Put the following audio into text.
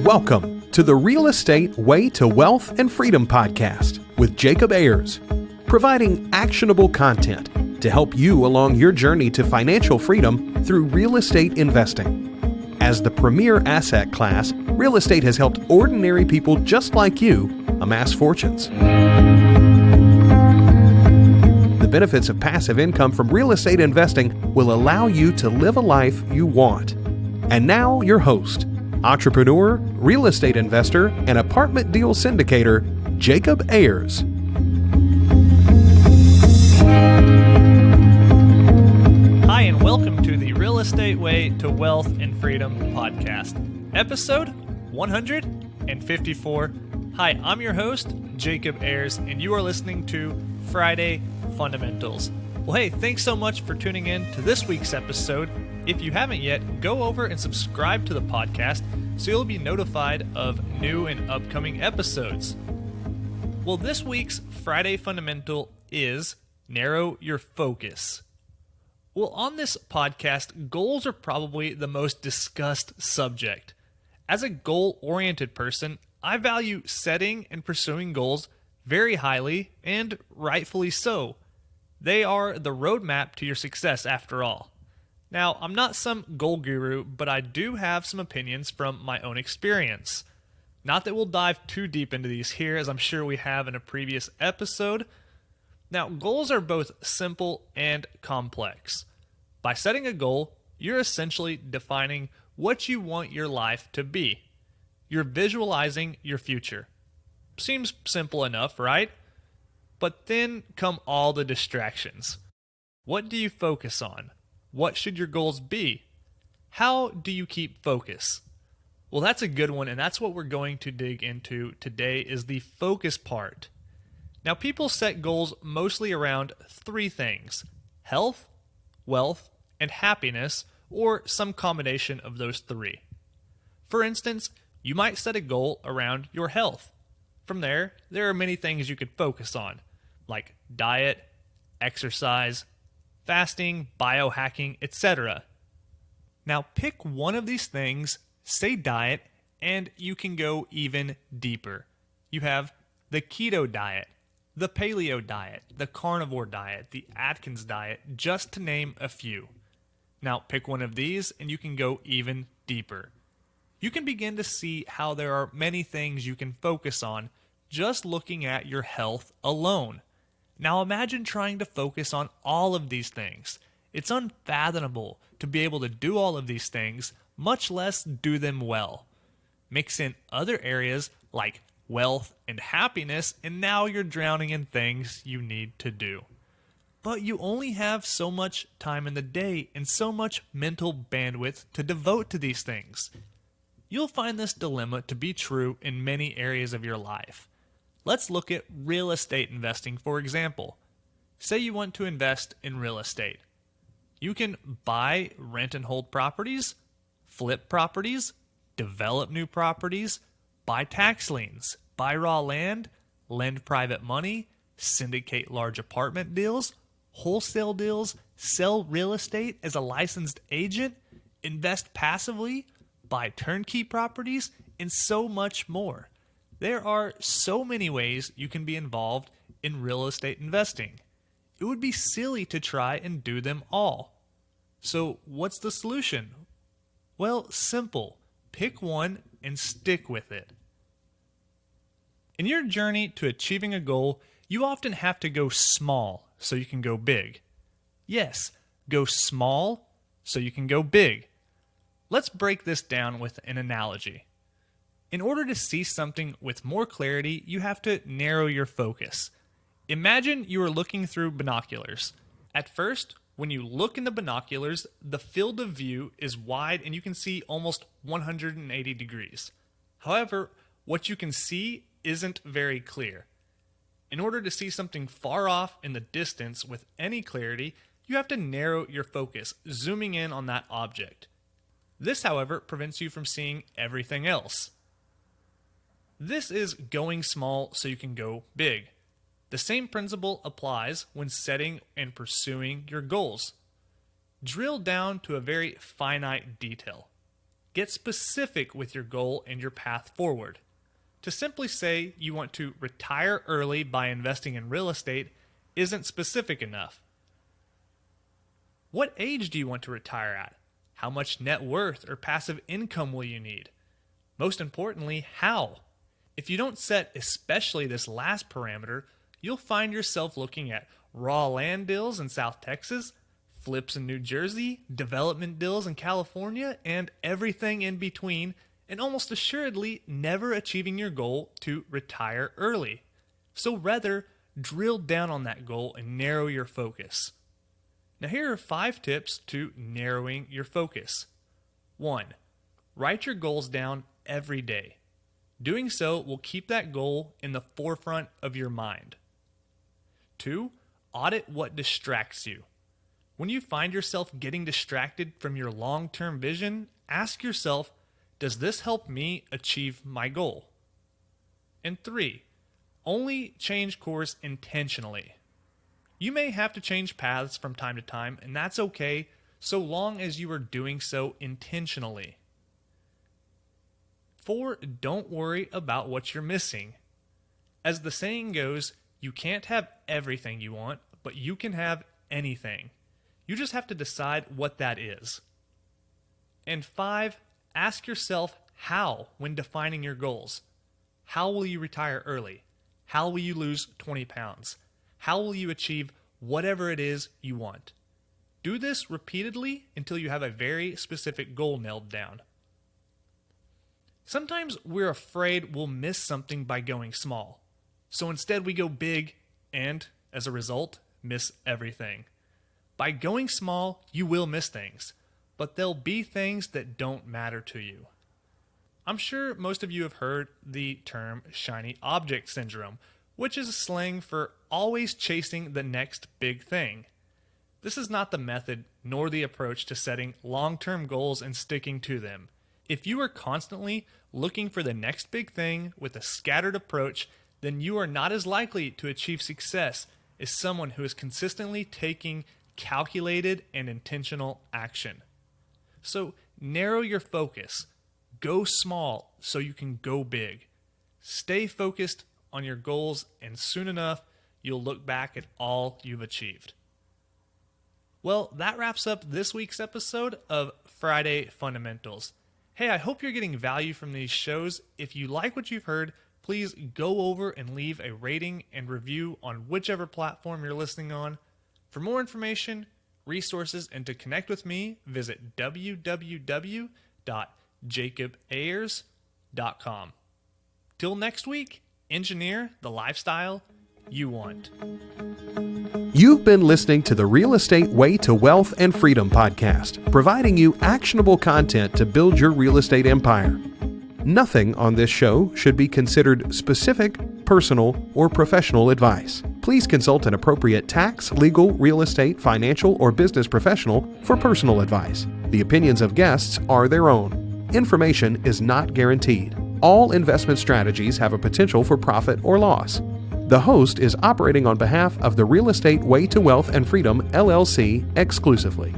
Welcome to the Real Estate Way to Wealth and Freedom podcast with Jacob Ayers, providing actionable content to help you along your journey to financial freedom through real estate investing. As the premier asset class, real estate has helped ordinary people just like you amass fortunes. The benefits of passive income from real estate investing will allow you to live a life you want. And now, your host, entrepreneur, real estate investor, and apartment deal syndicator, Jacob Ayers. Hi, and welcome to the Real Estate Way to Wealth and Freedom podcast, episode 154. Hi, I'm your host, Jacob Ayers, and you are listening to Friday Fundamentals. Well, hey, thanks so much for tuning in to this week's episode. If you haven't yet, go over and subscribe to the podcast so you'll be notified of new and upcoming episodes. Well, this week's Friday Fundamental is narrow your focus. Well, on this podcast, goals are probably the most discussed subject. As a goal-oriented person, I value setting and pursuing goals very highly, and rightfully so. They are the roadmap to your success after all. Now, I'm not some goal guru, but I do have some opinions from my own experience. Not that we'll dive too deep into these here, as I'm sure we have in a previous episode. Now, goals are both simple and complex. By setting a goal, you're essentially defining what you want your life to be. You're visualizing your future. Seems simple enough, right? But then come all the distractions. What do you focus on? What should your goals be? How do you keep focus? Well, that's a good one, and that's what we're going to dig into today is the focus part. Now, people set goals mostly around three things: health, wealth, and happiness, or some combination of those three. For instance, you might set a goal around your health. From there are many things you could focus on, like diet, exercise, fasting, biohacking, etc. Now pick one of these things, say diet, and you can go even deeper. You have the keto diet, the paleo diet, the carnivore diet, the Atkins diet, just to name a few. Now pick one of these and you can go even deeper. You can begin to see how there are many things you can focus on just looking at your health alone. Now imagine trying to focus on all of these things. It's unfathomable to be able to do all of these things, much less do them well. Mix in other areas like wealth and happiness, and now you're drowning in things you need to do. But you only have so much time in the day and so much mental bandwidth to devote to these things. You'll find this dilemma to be true in many areas of your life. Let's look at real estate investing, for example. Say you want to invest in real estate. You can buy, rent, and hold properties, flip properties, develop new properties, buy tax liens, buy raw land, lend private money, syndicate large apartment deals, wholesale deals, sell real estate as a licensed agent, invest passively, buy turnkey properties, and so much more. There are so many ways you can be involved in real estate investing. It would be silly to try and do them all. So what's the solution? Well, simple. Pick one and stick with it. In your journey to achieving a goal, you often have to go small so you can go big. Yes, go small so you can go big. Let's break this down with an analogy. In order to see something with more clarity, you have to narrow your focus. Imagine you are looking through binoculars. At first, when you look in the binoculars, the field of view is wide and you can see almost 180 degrees. However, what you can see isn't very clear. In order to see something far off in the distance with any clarity, you have to narrow your focus, zooming in on that object. This, however, prevents you from seeing everything else. This is going small so you can go big. The same principle applies when setting and pursuing your goals. Drill down to a very finite detail. Get specific with your goal and your path forward. To simply say you want to retire early by investing in real estate isn't specific enough. What age do you want to retire at? How much net worth or passive income will you need? Most importantly, how? If you don't set especially this last parameter, you'll find yourself looking at raw land deals in South Texas, flips in New Jersey, development deals in California, and everything in between, and almost assuredly never achieving your goal to retire early. So rather, drill down on that goal and narrow your focus. Now here are 5 tips to narrowing your focus. 1. Write your goals down every day. Doing so will keep that goal in the forefront of your mind. 2. Audit what distracts you. When you find yourself getting distracted from your long-term vision, ask yourself, does this help me achieve my goal? And 3. Only change course intentionally. You may have to change paths from time to time, and that's okay, so long as you are doing so intentionally. 4. Don't worry about what you're missing. As the saying goes, you can't have everything you want, but you can have anything. You just have to decide what that is. And 5. Ask yourself how when defining your goals. How will you retire early? How will you lose 20 pounds? How will you achieve whatever it is you want? Do this repeatedly until you have a very specific goal nailed down. Sometimes we're afraid we'll miss something by going small. So instead we go big and, as a result, miss everything. By going small, you will miss things, but there'll be things that don't matter to you. I'm sure most of you have heard the term shiny object syndrome, which is a slang for always chasing the next big thing. This is not the method nor the approach to setting long-term goals and sticking to them. If you are constantly looking for the next big thing with a scattered approach, then you are not as likely to achieve success as someone who is consistently taking calculated and intentional action. So narrow your focus. Go small so you can go big. Stay focused on your goals, and soon enough, you'll look back at all you've achieved. Well, that wraps up this week's episode of Friday Fundamentals. Hey, I hope you're getting value from these shows. If you like what you've heard, please go over and leave a rating and review on whichever platform you're listening on. For more information, resources, and to connect with me, visit www.jacobayers.com. Till next week, engineer the lifestyle you want. You've been listening to the Real Estate Way to Wealth and Freedom podcast, providing you actionable content to build your real estate empire. Nothing on this show should be considered specific, personal, or professional advice. Please consult an appropriate tax, legal, real estate, financial, or business professional for personal advice. The opinions of guests are their own. Information is not guaranteed. All investment strategies have a potential for profit or loss. The host is operating on behalf of the Real Estate Way to Wealth and Freedom, LLC, exclusively.